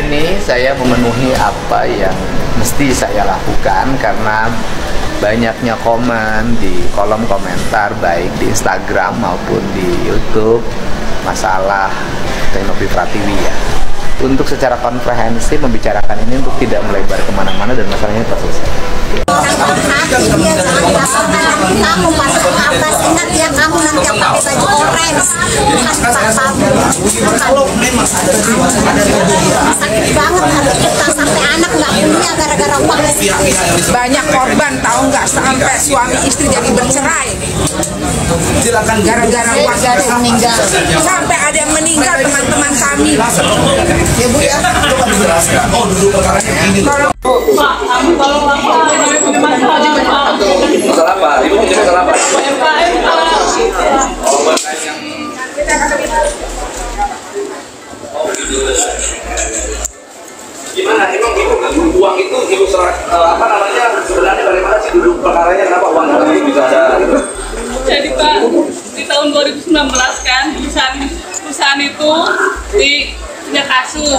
ini saya memenuhi apa yang mesti saya lakukan karena banyaknya komen di kolom komentar baik di Instagram maupun di YouTube masalah Tenovi Pratiwi ya. Untuk secara komprehensif membicarakan ini untuk tidak melebar kemana-mana dan masalahnya telah selesai. Kamu masuk atas, ingat ya, kamu nanti yang pakai baju orange, sakit banget hati kita, sampai anak nggak punya gara-gara uang. Banyak korban tahu nggak, sampai suami istri jadi bercerai gara-gara uang, meninggal, sampai ada yang meninggal teman-teman kami. Ya Bu ya, coba dijelaskan. Oh, duduk perkaranya ini. Masalah apa? Ibu mau masalah apa? Gimana? Emang ibu uang itu ibu serah apa namanya sebenarnya bagaimana sih duduk perkaranya, kenapa uang itu bisa ada? Jadi Pak, di tahun 2019 kan perusahaan itu punya kasus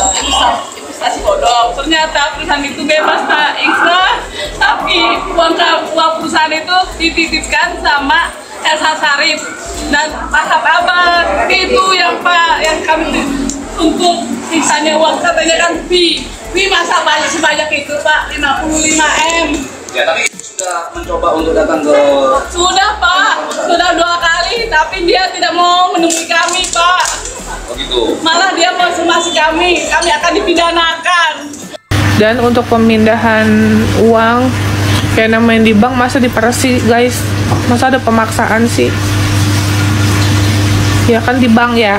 investasi bodong. Ternyata perusahaan itu bebas Pak, ikhlas. Tapi uang perusahaan itu dititipkan sama Elsa Sarif dan Pak Abad. Itu yang Pak, yang kami untuk sisanya uang katanya kan fee masa banyak sebanyak itu Pak, 55 M. Ya tapi sudah mencoba untuk datang ke. Sudah Pak, sudah 2 kali, tapi dia tidak mau menemui kami Pak. Oh gitu. Malah dia mau somasi kami akan dipidanakan. Dan untuk pemindahan uang kayak main di bank, masa diperasi guys, masa ada pemaksaan sih ya kan, di bank ya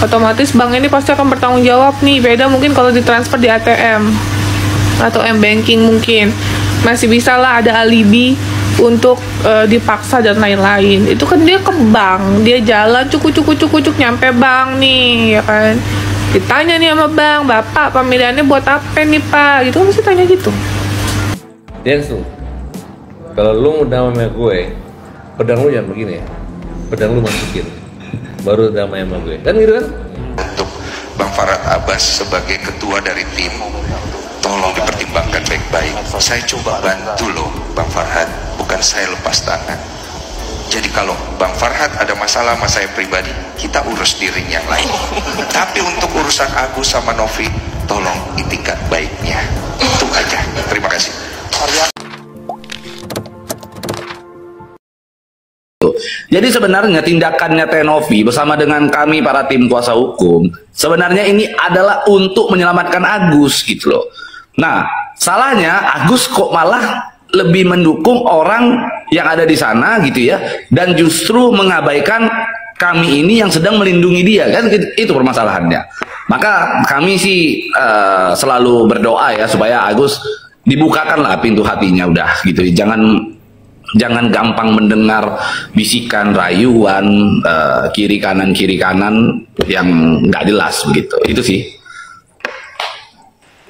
otomatis bank ini pasti akan bertanggung jawab nih. Beda mungkin kalau ditransfer di ATM atau M-banking, mungkin masih bisa lah ada alibi untuk dipaksa dan lain-lain. Itu kan dia ke bank, dia jalan cuk nyampe bank nih ya kan, ditanya nih sama bank, bapak pemilihannya buat apa nih Pak, gitu kan mesti tanya gitu. Densu, kalau lu udah sama gue, pedang lu jangan begini ya, pedang lu masukin baru damai sama gue, kan gitu kan. Untuk Bang Farhad Abbas sebagai ketua dari tim, tolong dipertimbangkan baik-baik. Saya coba bantu loh Bang Farhad, bukan saya lepas tangan. Jadi kalau Bang Farhad ada masalah sama saya pribadi, kita urus dirinya yang lain. Tapi untuk urusan Agus sama Novi, tolong itikat baiknya. Itu aja. Terima kasih. Jadi sebenarnya tindakannya Tenovi bersama dengan kami para tim kuasa hukum sebenarnya ini adalah untuk menyelamatkan Agus gitu loh. Nah, salahnya Agus kok malah lebih mendukung orang yang ada di sana gitu ya, dan justru mengabaikan kami ini yang sedang melindungi dia, kan itu permasalahannya. Maka kami sih selalu berdoa ya supaya Agus dibukakanlah pintu hatinya udah gitu. Jangan gampang mendengar bisikan rayuan kiri kanan yang nggak jelas begitu. Itu sih.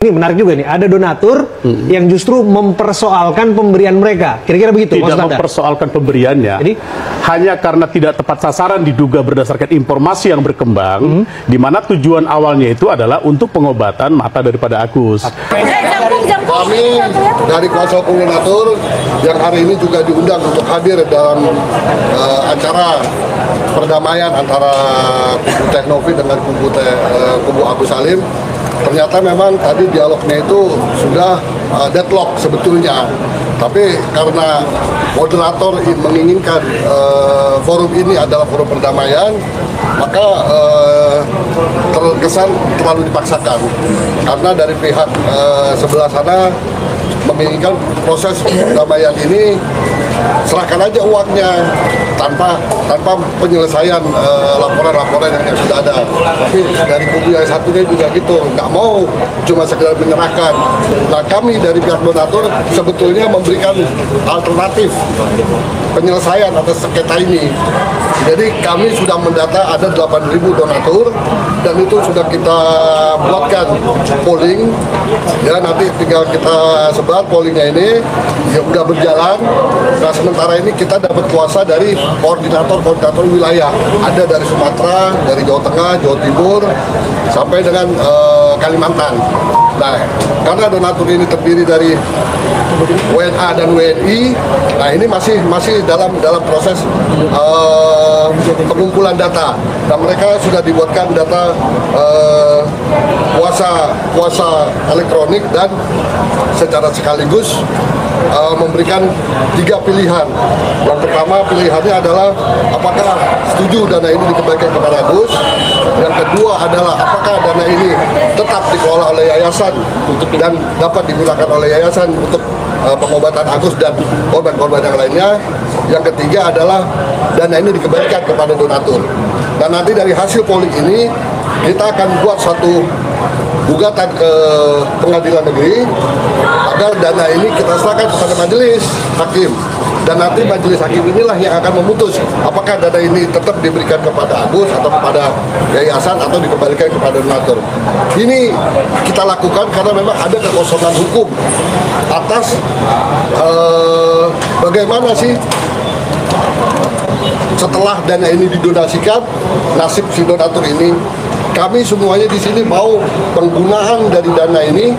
Ini menarik juga nih, ada donatur yang justru mempersoalkan pemberian mereka. Kira-kira begitu tidak mempersoalkan pemberiannya. Jadi hanya karena tidak tepat sasaran diduga berdasarkan informasi yang berkembang, di mana tujuan awalnya itu adalah untuk pengobatan mata daripada Agus. Kami dari kuasa hukum donatur yang hari ini juga diundang untuk hadir dalam acara perdamaian antara kubu Tenovi dengan kubu Agus Salim. Ternyata memang tadi dialognya itu sudah deadlock sebetulnya, tapi karena moderator menginginkan forum ini adalah forum perdamaian, maka terkesan terlalu dipaksakan. Karena dari pihak sebelah sana menginginkan proses perdamaian ini serahkan aja uangnya tanpa penyelesaian laporan-laporan yang sudah ada. Tapi dari kubu yang satunya juga gitu, nggak mau cuma sekedar menyerahkan. Nah, kami dari pihak donatur sebetulnya memberikan alternatif penyelesaian atas sengketa ini. Jadi kami sudah mendata ada 8.000 donatur dan itu sudah kita buatkan polling ya, nanti tinggal kita sebar pollingnya ini ya udah berjalan. Nah, sementara ini kita dapat kuasa dari koordinator wilayah, ada dari Sumatera, dari Jawa Tengah, Jawa Timur sampai dengan Kalimantan. Nah, karena donatur ini terdiri dari WNA dan WNI, nah ini masih dalam proses pengumpulan data. Dan mereka sudah dibuatkan data puasa elektronik dan secara sekaligus memberikan 3 pilihan. Yang pertama pilihannya adalah apakah setuju dana ini dikembalikan kepada Agus. Yang kedua adalah apakah dana ini tetap dikelola oleh yayasan dan dapat digunakan oleh yayasan untuk pengobatan Agus dan korban-korban yang lainnya. Yang ketiga adalah dana ini dikembalikan kepada donatur. Dan nanti dari hasil polling ini kita akan buat satu gugatan ke pengadilan negeri agar dana ini kita serahkan kepada majelis hakim, dan nanti majelis hakim inilah yang akan memutus apakah dana ini tetap diberikan kepada Agus atau kepada yayasan atau dikembalikan kepada donatur. Ini kita lakukan karena memang ada kekosongan hukum atas bagaimana sih setelah dana ini didonasikan, nasib si donatur ini. Kami semuanya di sini mau penggunaan dari dana ini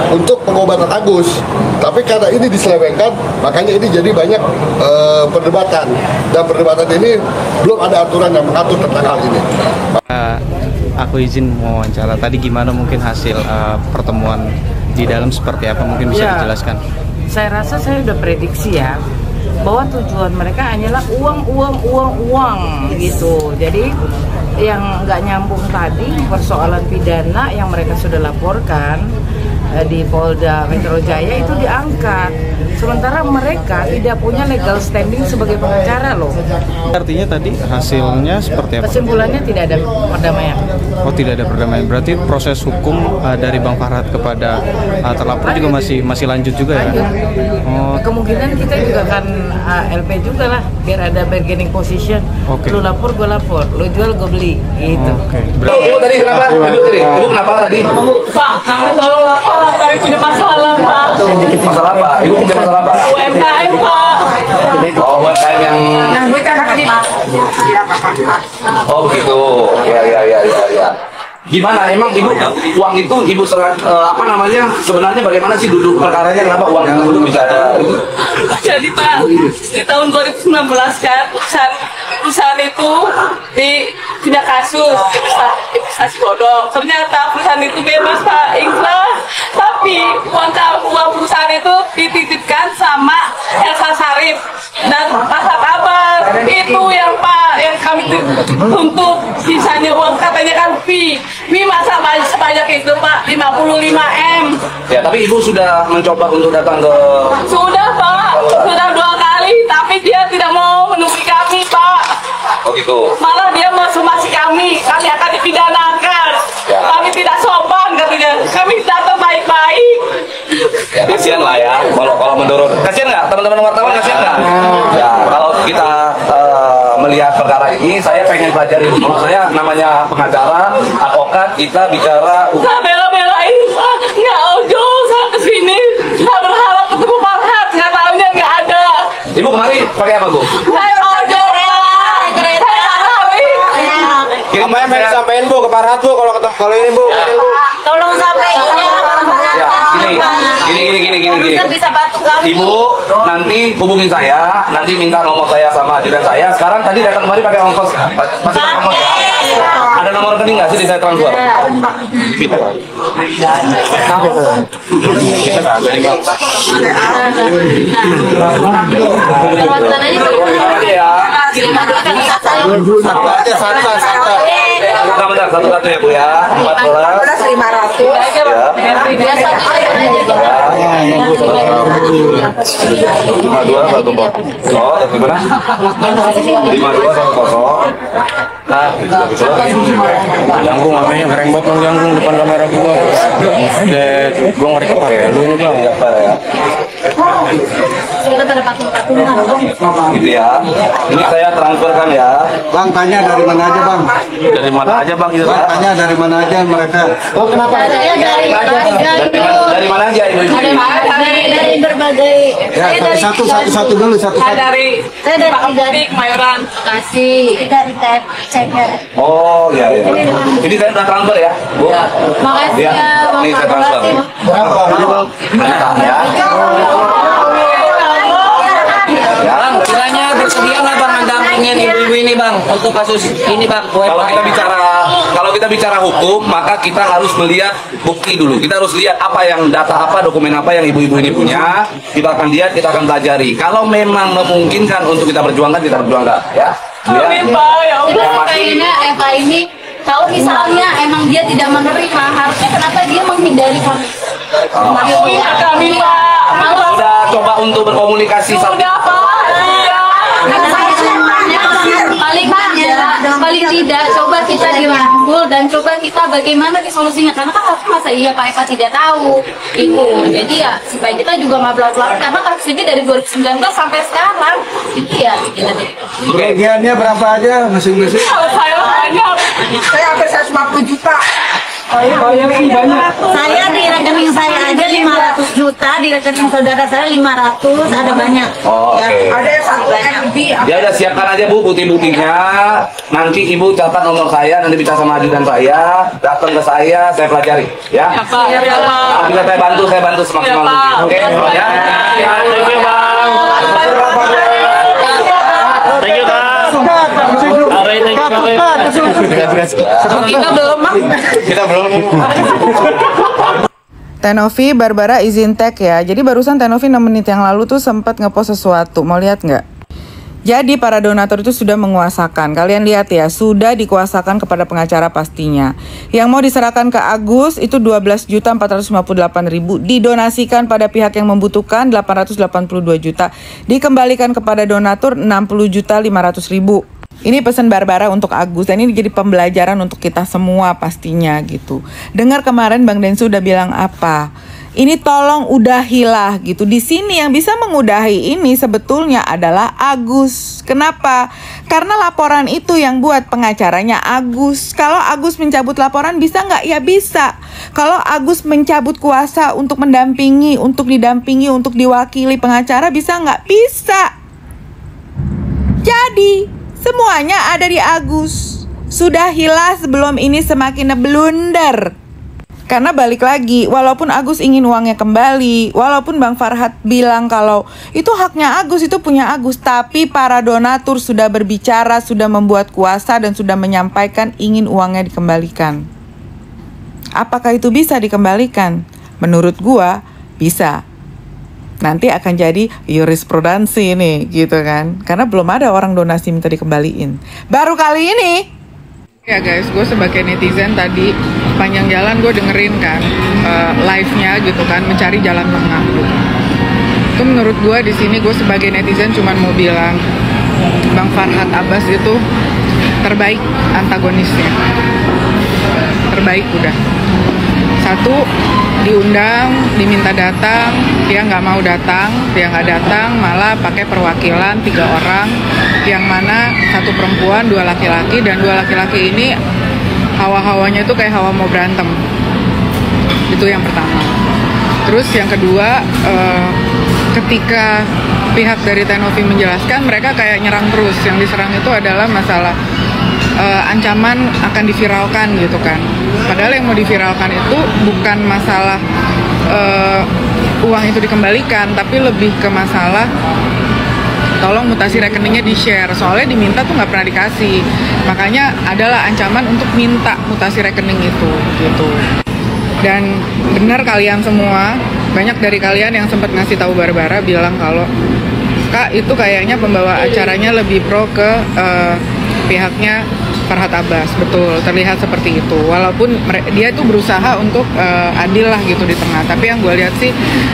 untuk pengobatan Agus, tapi karena ini diselewengkan, makanya ini jadi banyak perdebatan, dan perdebatan ini belum ada aturan yang mengatur tentang hal ini. Aku izin mau wawancara. Tadi gimana mungkin hasil pertemuan di dalam seperti apa, mungkin bisa dijelaskan? Saya rasa saya udah prediksi ya, bahwa tujuan mereka hanyalah uang gitu. Jadi yang nggak nyambung tadi persoalan pidana yang mereka sudah laporkan di Polda Metro Jaya itu diangkat, sementara mereka tidak punya legal standing sebagai pengacara loh. Artinya tadi hasilnya seperti apa? Kesimpulannya tidak ada perdamaian. Oh, tidak ada perdamaian. Berarti proses hukum dari Bang Farhad kepada terlapor juga masih lanjut juga ya? Oh. Kemungkinan kita juga akan LP juga lah, biar ada bargaining position. Okay. Lu lapor, gue lapor. Lu jual, gue beli. Gitu. Okay. Ibu tadi kenapa? Ibu kenapa tadi? Pak, kami tolong lapor, kami punya masalah, Pak. Masalah apa? Ibu punya masalah apa? UMKM, Pak. Oh, UMKM yang... Oh begitu. Ya. Gimana? Emang ibu uang itu ibu apa namanya? Sebenarnya bagaimana sih duduk perkaranya? Kenapa uang itu bisa ada? Jadi Pak, di tahun 2019 kan perusahaan itu punya kasus investasi bodong. Ternyata perusahaan itu bebas Pak, ikhlas. Tapi uang perusahaan itu dititipkan sama Elsa Sarif dan Pasar Kabar. Itu yang Pak, yang kami tuntut. Sisanya uang katanya kan fee masa sebanyak itu Pak, 55M. Ya, tapi ibu sudah mencoba untuk datang ke... Sudah Pak, sudah 2 kali, tapi dia tidak mau menemui kami Pak. Oh gitu. Malah dia mensomasi kami akan dipidanakan. Ya. Kami tidak sopan katanya, kami datang baik-baik. Ya, kasihan lah ya, kalau menurut... Kasihan nggak teman-teman wartawan, kasihan nggak? Ya, kalau kita melihat perkara ini, saya pengen pelajari dulu. Saya namanya pengacara, advokat, kita bicara... Saya bela-belain Pak, nggak ojo saya kesini. Saya berharap ketemu Farhad, nggak tahunya nggak ada. Ibu kemarin pakai apa Bu? Saya ojo Pak, saya hari. Apa yang pengen disampaikan Bu ke Farhad Bu kalau ini Bu? Tolong sampaikan ya, gini. Bisa bantu kami. Ibu nanti hubungin saya, nanti minta nomor saya sama ajudan saya. Sekarang tadi datang kemari pakai ongkos, masih pakai ongkos. Ada nomor rekening nggak sih di saya transfer? Gitu. Kita nggak ada nih Bentar, satu-satu ya Bu ya. 14.500. Ya. 52 1 pot. Oh, gimana? 52 1 kosong. Nah, Jangkung namanya ngerembot Bang Jangkung depan kamera gua. Gua ngerekam ya lu ini Bang. Sudah pada patung-patungan. Gitu ya. Ini saya transferkan ya. Bang, tanya dari mana aja Bang? Dari mana aja Bang itu? Bang, tanya dari mana aja mereka? Oh, kenapa? Dari mana aja Ibu? dari berbagai. Saya dari satu dulu. Saya dari Mayoran. Bekasi. Dari Ceker. Oh iya. Ini saya udah transfer ya, Bu. Makasih Ya. ya, Bang Ini saya transfer. Berapa? Ya. Bang, kiranya bersedia nggak Bang mendampingin ibu-ibu ini Bang untuk kasus ini Bang? Kalau kita bicara hukum, maka kita harus melihat bukti dulu. Kita harus lihat apa yang data apa, dokumen apa yang ibu-ibu ini punya. Kita akan lihat, kita akan pelajari. Kalau memang memungkinkan untuk kita perjuangkan, kita perjuangkan. Ya. Eva ini kalau misalnya emang dia tidak menerima, harusnya kenapa dia menghindari kami? Sudah coba untuk berkomunikasi sampai paling tidak coba kita dirangkul dan coba kita bagaimana disolusinya, karena kan harusnya masa iya Pak Eva tidak tahu itu. Jadi ya supaya kita juga nggak belak-belakan, karena kasus ini dari 2019 sampai sekarang itu ya Kerugiannya berapa aja masing-masing? Saya hampir 150 juta. Saya di rekening saya aja 500 juta, di rekening saudara saya 500, ada banyak. Oh, oke. Ada yang 1 MB. Ya udah siapkan aja Bu bukti-buktinya. Nanti Ibu catat nomor saya, nanti bicara sama ajudan saya, datang ke saya pelajari, ya. Bisa saya bantu semaksimal mungkin. Oke, ya. Thank you, Bang. Thank you, Bang. Kita belum. Tenovi, Barbara izin tag ya. Jadi barusan Tenovi 6 menit yang lalu tuh sempat ngepost sesuatu. Mau lihat nggak? Jadi para donatur itu sudah menguasakan. Kalian lihat ya, sudah dikuasakan kepada pengacara pastinya. Yang mau diserahkan ke Agus itu 12.458.000, didonasikan pada pihak yang membutuhkan 882 juta, dikembalikan kepada donatur 60.500.000. Ini pesan Barbara untuk Agus, dan ini jadi pembelajaran untuk kita semua pastinya gitu. Dengar kemarin Bang Densu udah bilang apa? Ini tolong udahilah gitu. Di sini yang bisa mengudahi ini sebetulnya adalah Agus. Kenapa? Karena laporan itu yang buat pengacaranya Agus. Kalau Agus mencabut laporan bisa nggak? Ya bisa. Kalau Agus mencabut kuasa untuk mendampingi, untuk didampingi, untuk diwakili pengacara bisa nggak? Bisa. Jadi semuanya ada di Agus. Sudahilah sebelum ini semakin blunder. Karena balik lagi, walaupun Agus ingin uangnya kembali, walaupun Bang Farhad bilang kalau itu haknya Agus, itu punya Agus, tapi para donatur sudah berbicara, sudah membuat kuasa, dan sudah menyampaikan ingin uangnya dikembalikan. Apakah itu bisa dikembalikan? Menurut gua, bisa. Nanti akan jadi jurisprudensi nih, gitu kan. Karena belum ada orang donasi minta dikembaliin. Baru kali ini. Ya guys, gue sebagai netizen tadi panjang jalan gue dengerin kan live-nya gitu kan, mencari jalan tengah. Itu menurut gue di sini gue sebagai netizen cuman mau bilang Bang Farhad Abbas itu terbaik antagonisnya. Terbaik udah. Satu, diundang, diminta datang, dia nggak mau datang, dia nggak datang, malah pakai perwakilan 3 orang, yang mana 1 perempuan, 2 laki-laki, dan 2 laki-laki ini hawa-hawanya itu kayak hawa mau berantem. Itu yang pertama. Terus yang kedua, ketika pihak dari Tenovi menjelaskan, mereka kayak nyerang terus. Yang diserang itu adalah masalah ancaman akan diviralkan gitu kan. Padahal yang mau diviralkan itu bukan masalah uang itu dikembalikan, tapi lebih ke masalah tolong mutasi rekeningnya di-share. Soalnya diminta tuh nggak pernah dikasih. Makanya adalah ancaman untuk minta mutasi rekening itu gitu. Dan benar kalian semua, banyak dari kalian yang sempat ngasih tahu Barbara bilang kalau Kak itu kayaknya pembawa acaranya lebih pro ke pihaknya Farhad Abbas. Betul, terlihat seperti itu. Walaupun dia tuh berusaha untuk adil lah gitu di tengah. Tapi yang gue lihat sih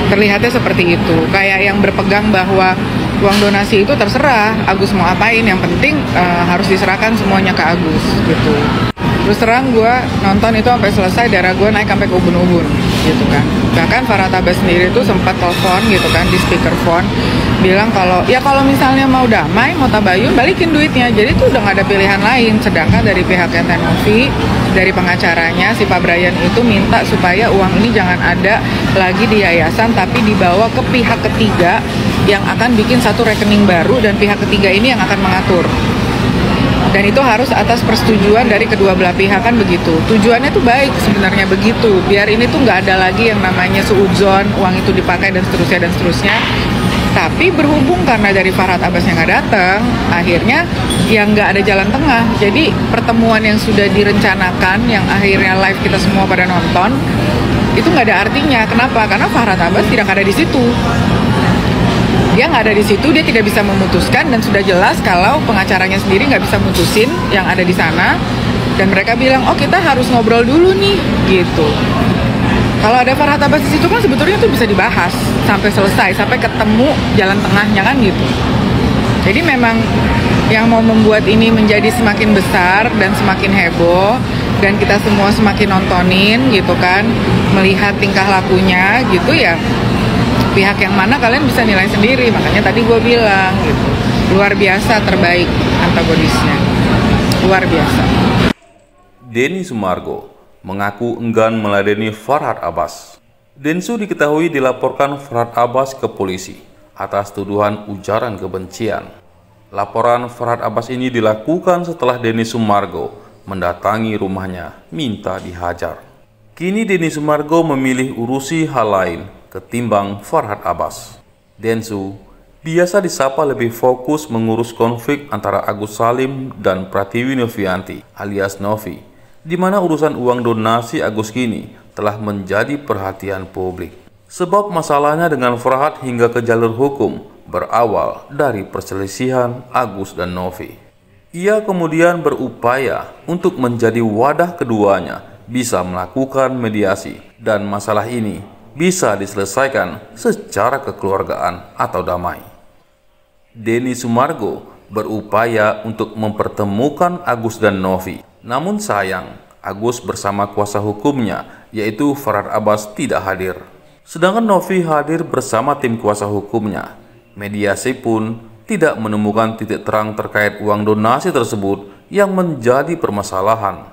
terlihatnya seperti itu. Kayak yang berpegang bahwa uang donasi itu terserah Agus mau apain. Yang penting harus diserahkan semuanya ke Agus gitu. Terus terang gue nonton itu sampai selesai, darah gue naik sampai ke ubun-ubun. gitu kan. Bahkan Farhad Abbas sendiri tuh sempat telepon gitu kan di speakerphone, bilang kalau misalnya mau damai, mau tabayun, balikin duitnya. Jadi tuh udah nggak ada pilihan lain. Sedangkan dari pihak Tenovi, dari pengacaranya si Pak Brian itu minta supaya uang ini jangan ada lagi di yayasan, tapi dibawa ke pihak ketiga yang akan bikin satu rekening baru, dan pihak ketiga ini yang akan mengatur. Dan itu harus atas persetujuan dari kedua belah pihak, kan begitu. Tujuannya tuh baik sebenarnya begitu, biar ini tuh nggak ada lagi yang namanya suudzon, uang itu dipakai dan seterusnya. Tapi berhubung karena dari Farhad Abbas yang nggak datang, akhirnya yang nggak ada jalan tengah. Jadi pertemuan yang sudah direncanakan, yang akhirnya live kita semua pada nonton, itu nggak ada artinya. Kenapa? Karena Farhad Abbas tidak ada di situ. Dia nggak ada di situ, dia tidak bisa memutuskan, dan sudah jelas kalau pengacaranya sendiri nggak bisa mutusin yang ada di sana. Dan mereka bilang, oh kita harus ngobrol dulu nih, gitu. Kalau ada Farhad Abbas di situ kan sebetulnya itu bisa dibahas sampai selesai, sampai ketemu jalan tengahnya kan gitu. Jadi memang yang mau membuat ini menjadi semakin besar dan semakin heboh, dan kita semua semakin nontonin gitu kan, melihat tingkah lakunya gitu ya. Pihak yang mana kalian bisa nilai sendiri. Makanya tadi gue bilang gitu, luar biasa terbaik antagonisnya, luar biasa. Denny Sumargo mengaku enggan meladeni Farhad Abbas. Densu diketahui dilaporkan Farhad Abbas ke polisi atas tuduhan ujaran kebencian. Laporan Farhad Abbas ini dilakukan setelah Denny Sumargo mendatangi rumahnya minta dihajar. Kini Denny Sumargo memilih urusi hal lain ketimbang Farhad Abbas. Densu biasa disapa lebih fokus mengurus konflik antara Agus Salim dan Pratiwi Novianti alias Novi, di mana urusan uang donasi Agus kini telah menjadi perhatian publik. Sebab masalahnya dengan Farhad hingga ke jalur hukum berawal dari perselisihan Agus dan Novi. Ia kemudian berupaya untuk menjadi wadah keduanya bisa melakukan mediasi, dan masalah ini bisa diselesaikan secara kekeluargaan atau damai. Denny Sumargo berupaya untuk mempertemukan Agus dan Novi. Namun sayang, Agus bersama kuasa hukumnya yaitu Farhad Abbas tidak hadir. Sedangkan Novi hadir bersama tim kuasa hukumnya. Mediasi pun tidak menemukan titik terang terkait uang donasi tersebut yang menjadi permasalahan.